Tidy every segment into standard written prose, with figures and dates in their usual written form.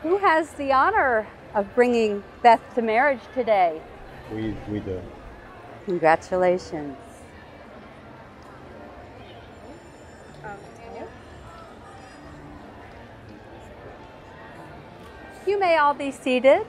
Who has the honor of bringing Beth to marriage today? We do. Congratulations. You may all be seated.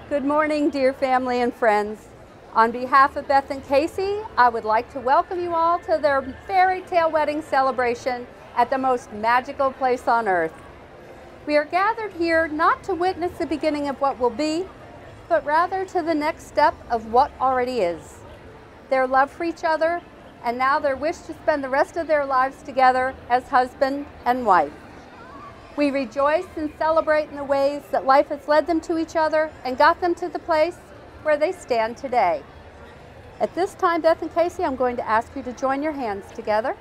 Good morning, dear family and friends. On behalf of Beth and Casey, I would like to welcome you all to their fairy tale wedding celebration at the most magical place on earth. We are gathered here not to witness the beginning of what will be, but rather to the next step of what already is. Their love for each other, and now their wish to spend the rest of their lives together as husband and wife. We rejoice and celebrate in the ways that life has led them to each other and got them to the place where they stand today. At this time, Beth and Casey, I'm going to ask you to join your hands together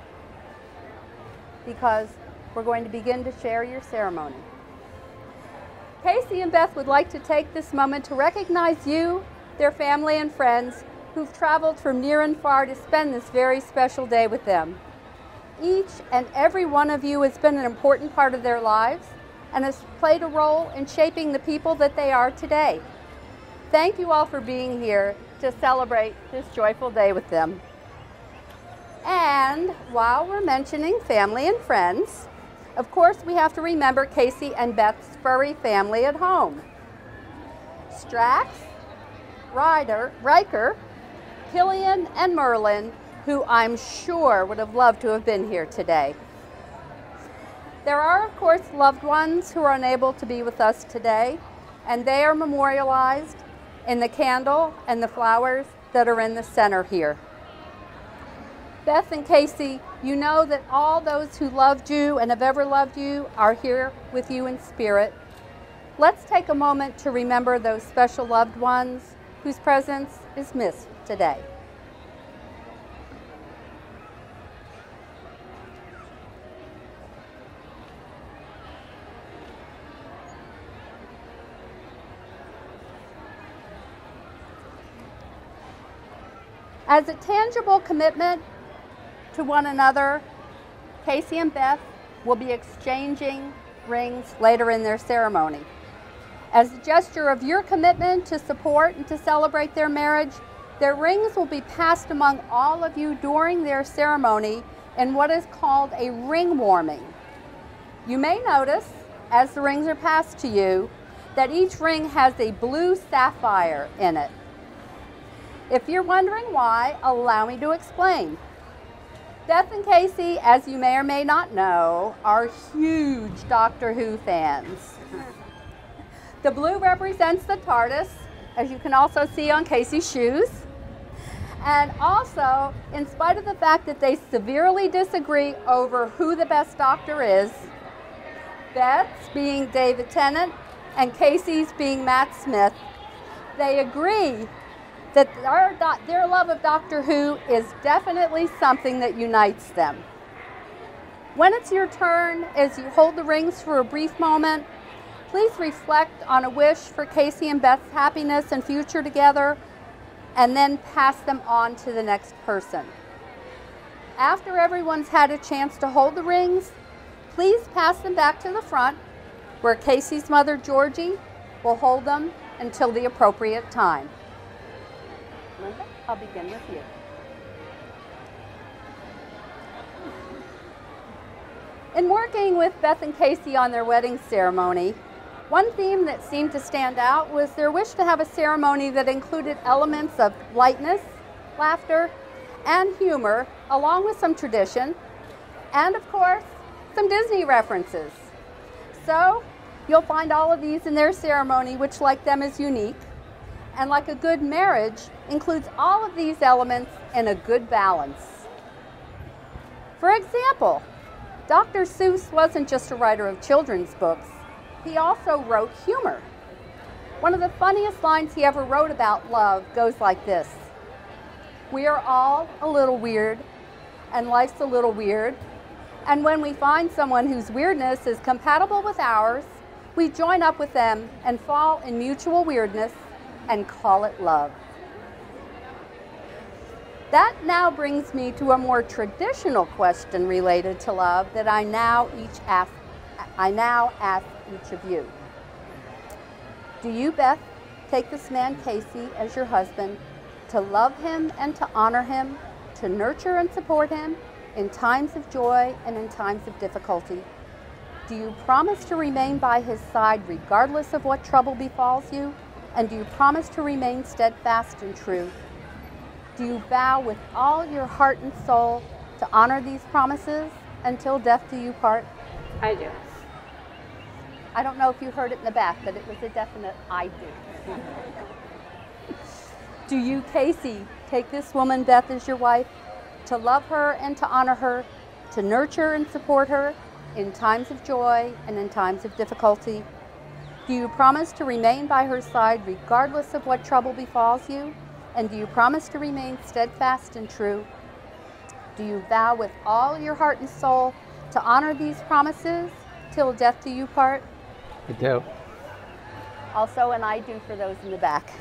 because we're going to begin to share your ceremony. Casey and Beth would like to take this moment to recognize you, their family and friends who've traveled from near and far to spend this very special day with them. Each and every one of you has been an important part of their lives and has played a role in shaping the people that they are today. Thank you all for being here to celebrate this joyful day with them. And while we're mentioning family and friends, of course we have to remember Casey and Beth's furry family at home. Strax, Riker, Killian, and Merlin, who I'm sure would have loved to have been here today. There are, of course, loved ones who are unable to be with us today, and they are memorialized in the candle and the flowers that are in the center here. Beth and Casey, you know that all those who loved you and have ever loved you are here with you in spirit. Let's take a moment to remember those special loved ones whose presence is missed today. As a tangible commitment to one another, Casey and Beth will be exchanging rings later in their ceremony. As a gesture of your commitment to support and to celebrate their marriage, their rings will be passed among all of you during their ceremony in what is called a ring warming. You may notice, as the rings are passed to you, that each ring has a blue sapphire in it. If you're wondering why, allow me to explain. Beth and Casey, as you may or may not know, are huge Doctor Who fans. The blue represents the TARDIS, as you can also see on Casey's shoes. And also, in spite of the fact that they severely disagree over who the best Doctor is, Beth's being David Tennant and Casey's being Matt Smith, they agree that their love of Doctor Who is definitely something that unites them. When it's your turn, as you hold the rings for a brief moment, please reflect on a wish for Casey and Beth's happiness and future together, and then pass them on to the next person. After everyone's had a chance to hold the rings, please pass them back to the front, where Casey's mother, Georgie, will hold them until the appropriate time. Linda, I'll begin with you. In working with Beth and Casey on their wedding ceremony, one theme that seemed to stand out was their wish to have a ceremony that included elements of lightness, laughter, and humor, along with some tradition, and of course, some Disney references. So, you'll find all of these in their ceremony, which, like them, is unique. And like a good marriage, includes all of these elements in a good balance. For example, Dr. Seuss wasn't just a writer of children's books, he also wrote humor. One of the funniest lines he ever wrote about love goes like this: "We are all a little weird, and life's a little weird, and when we find someone whose weirdness is compatible with ours, we join up with them and fall in mutual weirdness and call it love." That now brings me to a more traditional question related to love that I now ask each of you. Do you, Beth, take this man Casey as your husband to love him and to honor him, to nurture and support him in times of joy and in times of difficulty? Do you promise to remain by his side regardless of what trouble befalls you? And do you promise to remain steadfast and true? Do you vow with all your heart and soul to honor these promises until death do you part? I do. I don't know if you heard it in the back, but it was a definite I do. Do you, Casey, take this woman, Beth, as your wife, to love her and to honor her, to nurture and support her in times of joy and in times of difficulty? Do you promise to remain by her side regardless of what trouble befalls you? And do you promise to remain steadfast and true? Do you vow with all your heart and soul to honor these promises till death do you part? I do. Also an I do for those in the back.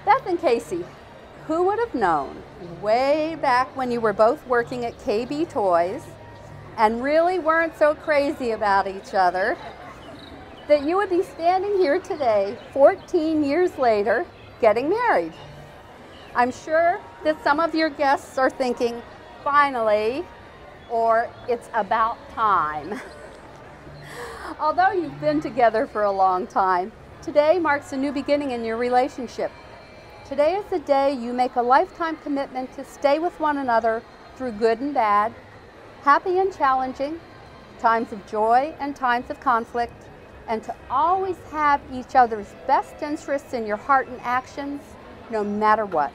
Beth and Casey, who would have known way back when you were both working at KB Toys and really weren't so crazy about each other, that you would be standing here today, 14 years later, getting married? I'm sure that some of your guests are thinking, finally, or it's about time. Although you've been together for a long time, today marks a new beginning in your relationship. Today is the day you make a lifetime commitment to stay with one another through good and bad, happy and challenging, times of joy and times of conflict, and to always have each other's best interests in your heart and actions, no matter what.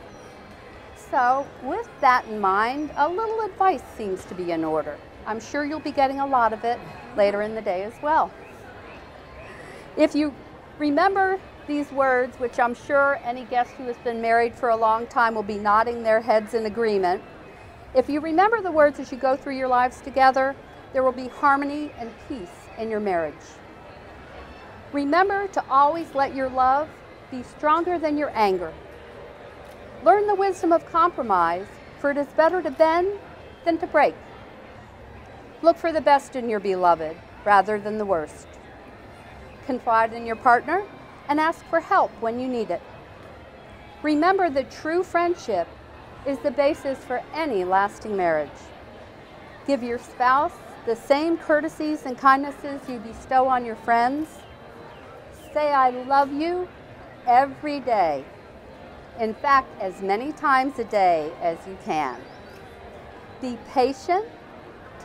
So, with that in mind, a little advice seems to be in order. I'm sure you'll be getting a lot of it later in the day as well. If you remember these words, which I'm sure any guest who has been married for a long time will be nodding their heads in agreement. If you remember the words as you go through your lives together, there will be harmony and peace in your marriage. Remember to always let your love be stronger than your anger. Learn the wisdom of compromise, for it is better to bend than to break. Look for the best in your beloved rather than the worst. Confide in your partner and ask for help when you need it. Remember that true friendship is the basis for any lasting marriage. Give your spouse the same courtesies and kindnesses you bestow on your friends. Say I love you every day. In fact, as many times a day as you can. Be patient,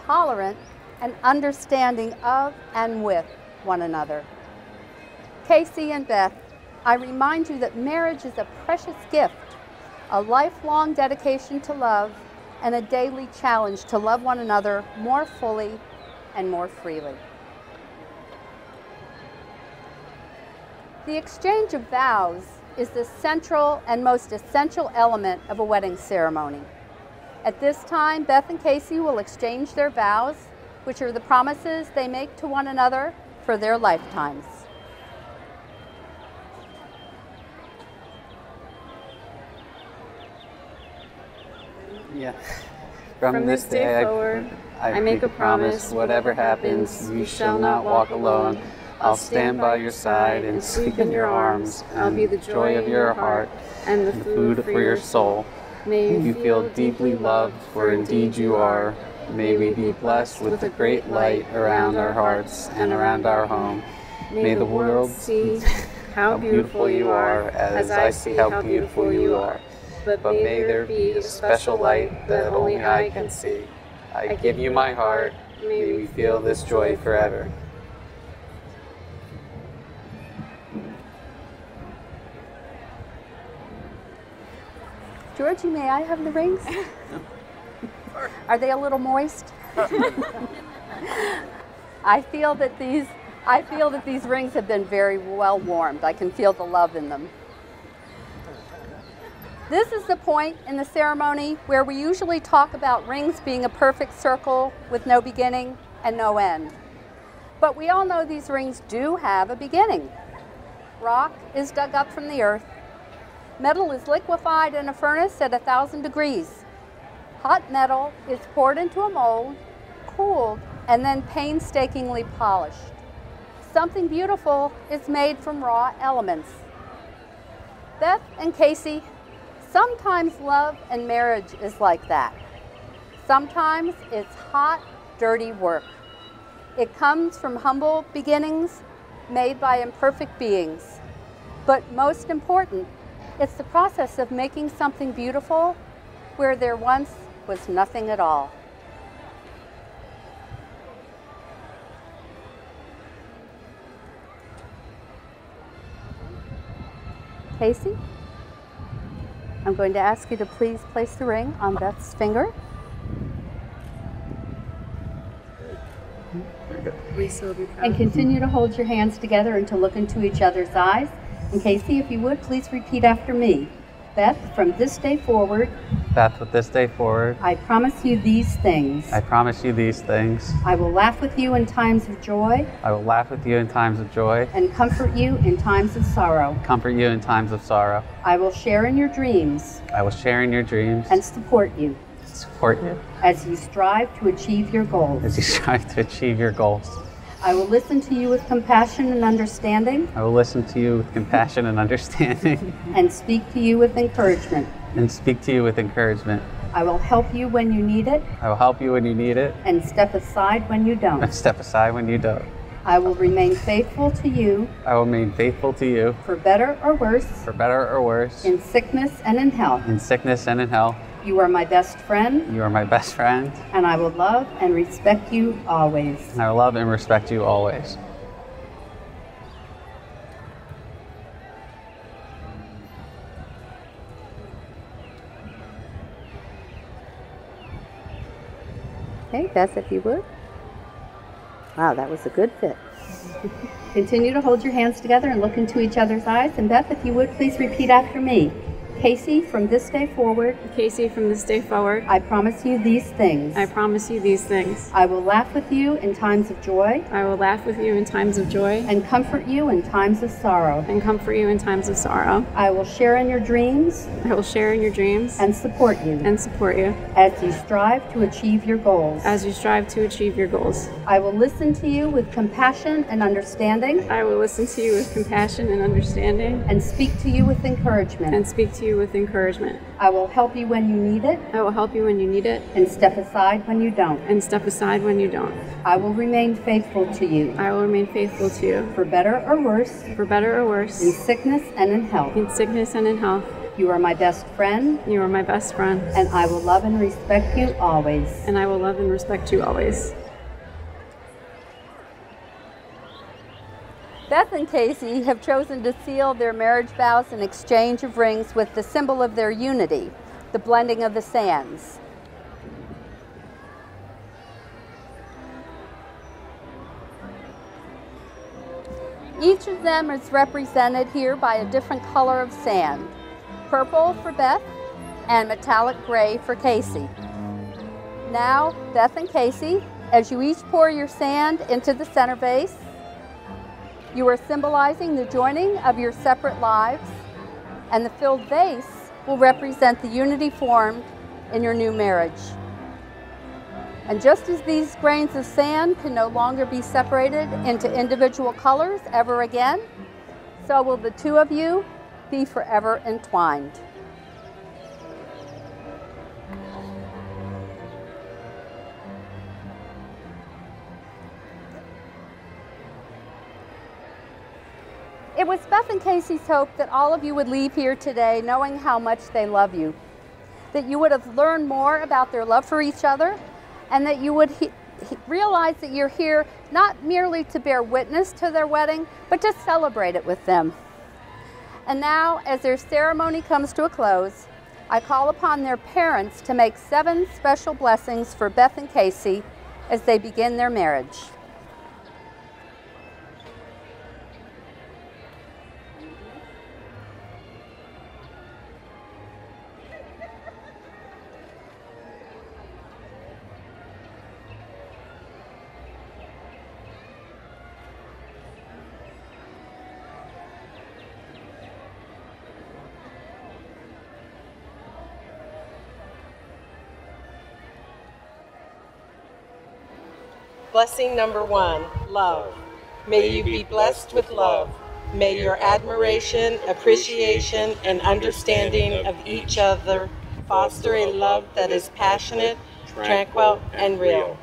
tolerant, and understanding of and with one another. Casey and Beth, I remind you that marriage is a precious gift, a lifelong dedication to love, and a daily challenge to love one another more fully and more freely. The exchange of vows is the central and most essential element of a wedding ceremony. At this time, Beth and Casey will exchange their vows, which are the promises they make to one another for their lifetimes. Yeah. From this day forward, I make a promise, whatever happens, you shall not walk alone. I'll stand by your side and sleep in your arms. I'll be the joy of your heart and the food for your soul. May you feel deeply loved, for indeed you are. May we be blessed with a great light around our hearts and around our home. May the world see how beautiful you are as I see how beautiful you are. But may there be a special light that only I can see. I give you my heart. May we feel this joy forever. Georgie, may I have the rings? Are they a little moist? I feel that these rings have been very well warmed. I can feel the love in them. This is the point in the ceremony where we usually talk about rings being a perfect circle with no beginning and no end. But we all know these rings do have a beginning. Rock is dug up from the earth. Metal is liquefied in a furnace at 1,000 degrees. Hot metal is poured into a mold, cooled, and then painstakingly polished. Something beautiful is made from raw elements. Beth and Casey, sometimes love and marriage is like that. Sometimes it's hot, dirty work. It comes from humble beginnings made by imperfect beings. But most important, it's the process of making something beautiful where there once was nothing at all. Casey, I'm going to ask you to please place the ring on Beth's finger. And continue to hold your hands together and to look into each other's eyes. And Casey, if you would, please repeat after me. Beth, from this day forward. Beth, from this day forward. I promise you these things. I promise you these things. I will laugh with you in times of joy. I will laugh with you in times of joy. And comfort you in times of sorrow. Comfort you in times of sorrow. I will share in your dreams. I will share in your dreams. And support you. Support you. As you strive to achieve your goals. As you strive to achieve your goals. I will listen to you with compassion and understanding. I will listen to you with compassion and understanding. And speak to you with encouragement. And speak to you with encouragement. I will help you when you need it. I will help you when you need it. And step aside when you don't. And step aside when you don't. I will remain faithful to you. I will remain faithful to you. For better or worse. For better or worse. In sickness and in health. In sickness and in health. You are my best friend. You are my best friend. And I will love and respect you always. And I will love and respect you always. Okay, Beth, if you would. Wow, that was a good fit. Continue to hold your hands together and look into each other's eyes. And Beth, if you would, please repeat after me. Casey, from this day forward. Casey, from this day forward. I promise you these things. I promise you these things. I will laugh with you in times of joy. I will laugh with you in times of joy. And comfort you in times of sorrow. And comfort you in times of sorrow. I will share in your dreams. I will share in your dreams. And support you. And support you. As you strive to achieve your goals. As you strive to achieve your goals. I will listen to you with compassion and understanding. I will listen to you with compassion and understanding. And speak to you with encouragement. And speak to you with encouragement. I will help you when you need it. I will help you when you need it. And step aside when you don't. And step aside when you don't. I will remain faithful to you. I will remain faithful to you. For better or worse. For better or worse. In sickness and in health. In sickness and in health. You are my best friend. You are my best friend. And I will love and respect you always. And I will love and respect you always. Beth and Casey have chosen to seal their marriage vows in exchange of rings with the symbol of their unity, the blending of the sands. Each of them is represented here by a different color of sand. Purple for Beth and metallic gray for Casey. Now, Beth and Casey, as you each pour your sand into the center vase, you are symbolizing the joining of your separate lives, and the filled vase will represent the unity formed in your new marriage. And just as these grains of sand can no longer be separated into individual colors ever again, so will the two of you be forever entwined. It was Beth and Casey's hope that all of you would leave here today knowing how much they love you, that you would have learned more about their love for each other, and that you would realize that you're here not merely to bear witness to their wedding, but to celebrate it with them. And now, as their ceremony comes to a close, I call upon their parents to make 7 special blessings for Beth and Casey as they begin their marriage. Blessing number 1, love. May you be blessed with love. May your admiration, appreciation, and understanding of each other foster a love that is passionate, tranquil, and real.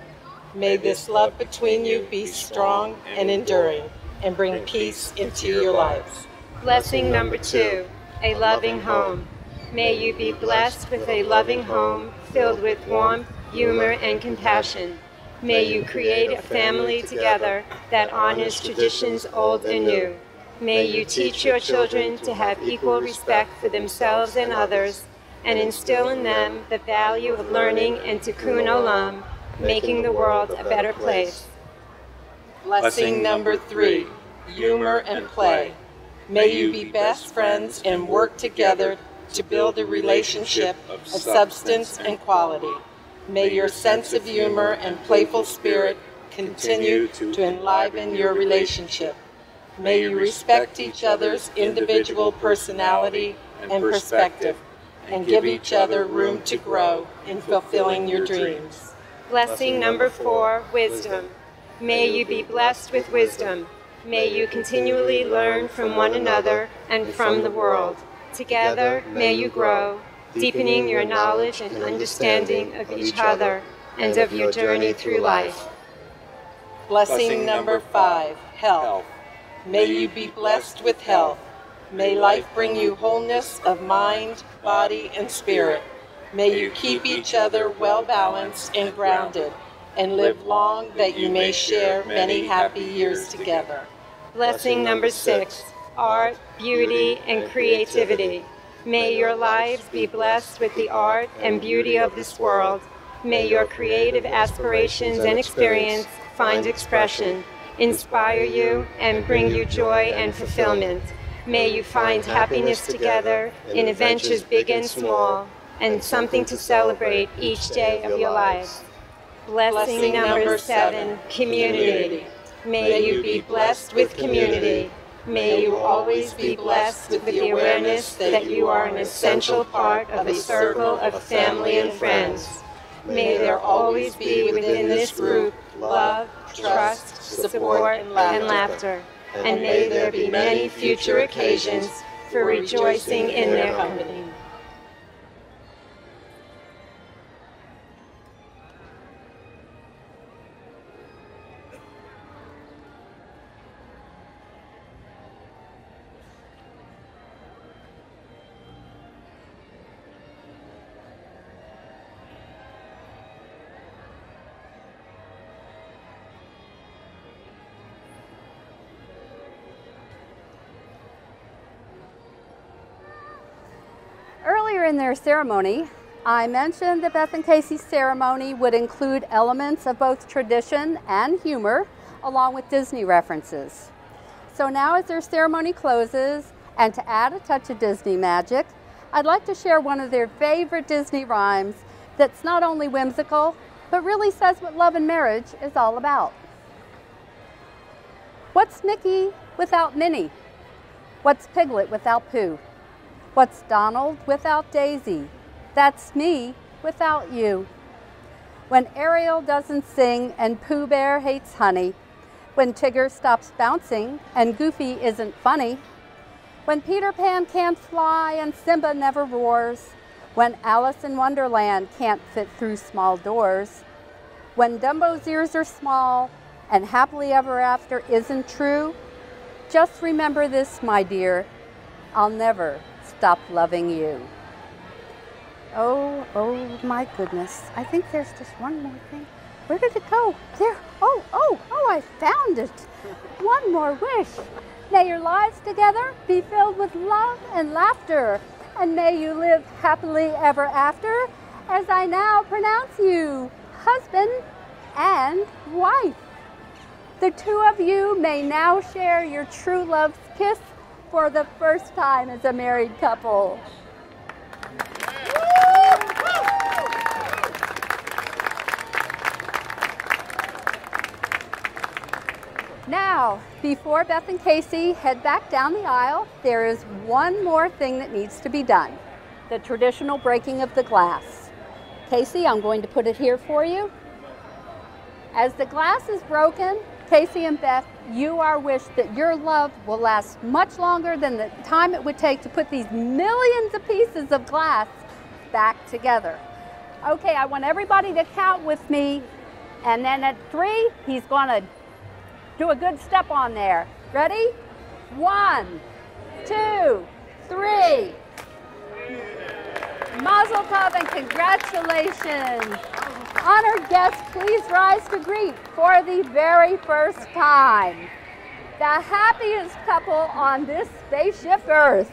May this love between you be strong and enduring, and bring peace into your lives. Blessing number 2, a loving home. May you be blessed with a loving home filled with warmth, humor, and compassion. May you create a family together that honors traditions old and new. May you teach your children to have equal respect for themselves and others, and instill in them the value of learning and tikkun olam, making the world a better place. Blessing number 3, humor and play. May you be best friends and work together to build a relationship of substance and quality. May your sense of humor and playful spirit continue to enliven your relationship. May you respect each other's individual personality and perspective, and give each other room to grow in fulfilling your dreams. Blessing number 4, wisdom. May you be blessed with wisdom. May you continually learn from one another and from the world. Together, may you grow, deepening your knowledge and understanding of each other and of your journey through life. Blessing number 5, health. May you be blessed with health. May life bring you wholeness of mind, body, and spirit. May you keep each other well-balanced and grounded, and live long that you may share many happy years together. Blessing number 6, art, beauty, and creativity. May your lives be blessed with the art and beauty of this world. May your creative aspirations and experience find expression, inspire you, and bring you joy and fulfillment. May you find happiness together in adventures big and small, and something to celebrate each day of your life. Blessing number 7, community. May you be blessed with community. May you always be blessed with the awareness that you are an essential part of a circle of family and friends. May there always be within this group love, trust, support, and laughter. And may there be many future occasions for rejoicing in their company. Earlier in their ceremony, I mentioned that Beth and Casey's ceremony would include elements of both tradition and humor, along with Disney references. So now as their ceremony closes, and to add a touch of Disney magic, I'd like to share one of their favorite Disney rhymes that's not only whimsical, but really says what love and marriage is all about. What's Mickey without Minnie? What's Piglet without Pooh? What's Donald without Daisy? That's me without you. When Ariel doesn't sing and Pooh Bear hates honey, when Tigger stops bouncing and Goofy isn't funny, when Peter Pan can't fly and Simba never roars, when Alice in Wonderland can't fit through small doors, when Dumbo's ears are small and happily ever after isn't true, just remember this, my dear, I'll never stop loving you. Oh my goodness. I think there's just one more thing. Where did it go? There. Oh, I found it. One more wish. May your lives together be filled with love and laughter, and may you live happily ever after, as I now pronounce you husband and wife. The two of you may now share your true love's kiss for the first time as a married couple. Now, before Beth and Casey head back down the aisle, there is one more thing that needs to be done. The traditional breaking of the glass. Casey, I'm going to put it here for you. As the glass is broken, Casey and Beth, you are wished that your love will last much longer than the time it would take to put these millions of pieces of glass back together. Okay, I want everybody to count with me, and then at 3, he's going to do a good step on there. Ready? 1, 2, 3. Mazel tov and congratulations. Honored guests, please rise to greet for the very first time. The happiest couple on this spaceship Earth.